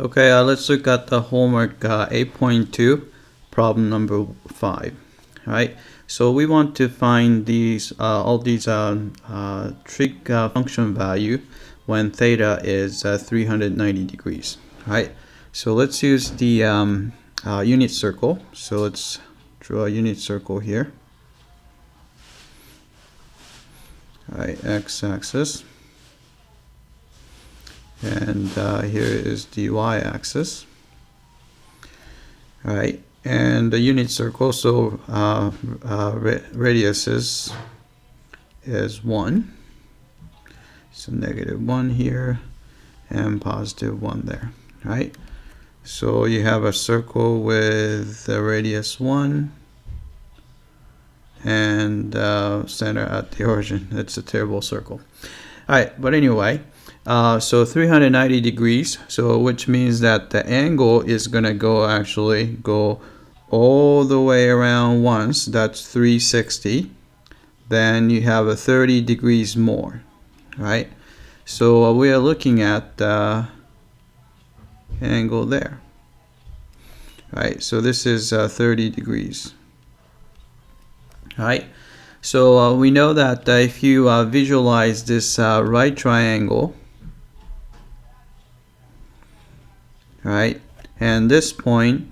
Okay, let's look at the homework 8.2, problem number 5. Right. So we want to find these all these trig function value when theta is 390 degrees. Right. So let's use the unit circle. So let's draw a unit circle here. All right, x-axis. And here is the y-axis. All right, and the unit circle, so radius is 1, so -1 here and +1 there. All right, so you have a circle with the radius 1 and center at the origin. It's a terrible circle. All right, but anyway, so 390 degrees, so which means that the angle is gonna go all the way around once. That's 360. Then you have a 30 degrees more, right? So we are looking at the angle there, right? So this is 30 degrees. Right, so we know that if you visualize this right triangle, right, and this point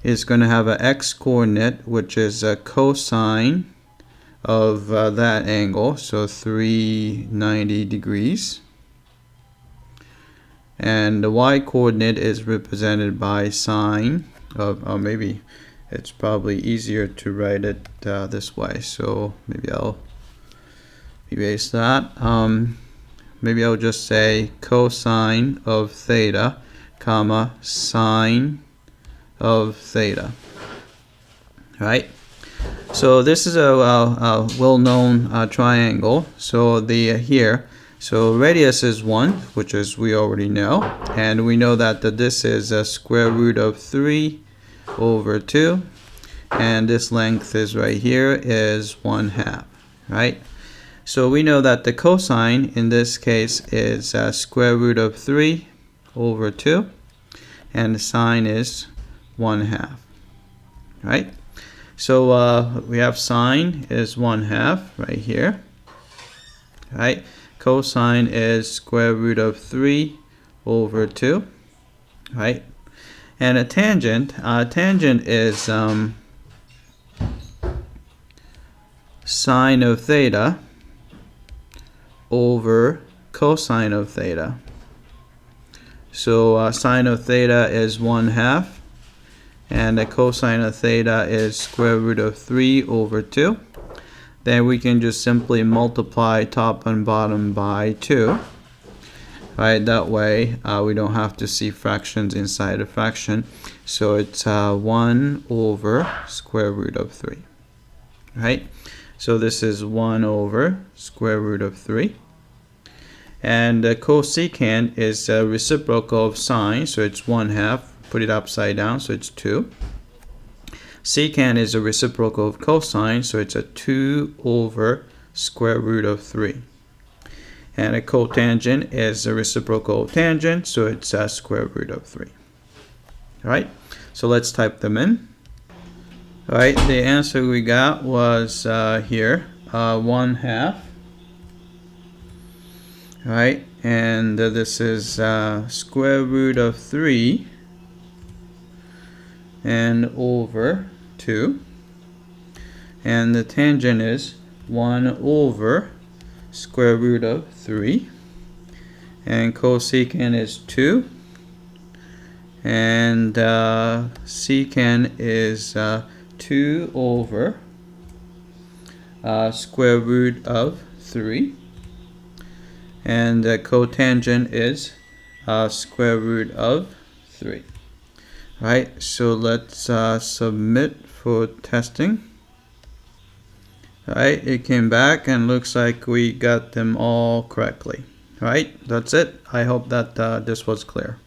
is going to have an x-coordinate, which is a cosine of that angle, so 390 degrees, and the y-coordinate is represented by sine of, or maybe it's probably easier to write it this way, so maybe I'll erase that. Maybe I'll just say cosine of theta, comma, sine of theta. Right? So this is a well-known triangle. So so radius is 1, which is we already know, and we know that this is a square root of 3 over 2, and this length is right here is 1/2, right? So we know that the cosine in this case is square root of 3 over 2, and the sine is 1/2, right? So we have sine is 1/2 right here, right? Cosine is square root of 3 over 2, right? And a tangent is sine of theta over cosine of theta. So sine of theta is 1/2, and the cosine of theta is square root of 3 over 2. Then we can just simply multiply top and bottom by 2. Right, that way we don't have to see fractions inside a fraction. So it's 1 over square root of 3. Right, so this is 1 over square root of 3. And cosecant is a reciprocal of sine, so it's 1/2. Put it upside down, so it's 2. Secant is a reciprocal of cosine, so it's a 2 over square root of 3. And a cotangent is a reciprocal of tangent, so it's a square root of 3. All right, so let's type them in. All right, the answer we got was here, 1/2. All right, and this is square root of 3 and over 2. And the tangent is 1 over square root of 3, and cosecant is 2, and secant is 2 over square root of 3, and cotangent is square root of 3. Right, so let's submit for testing. Alright, it came back and looks like we got them all correctly. Alright, that's it. I hope that this was clear.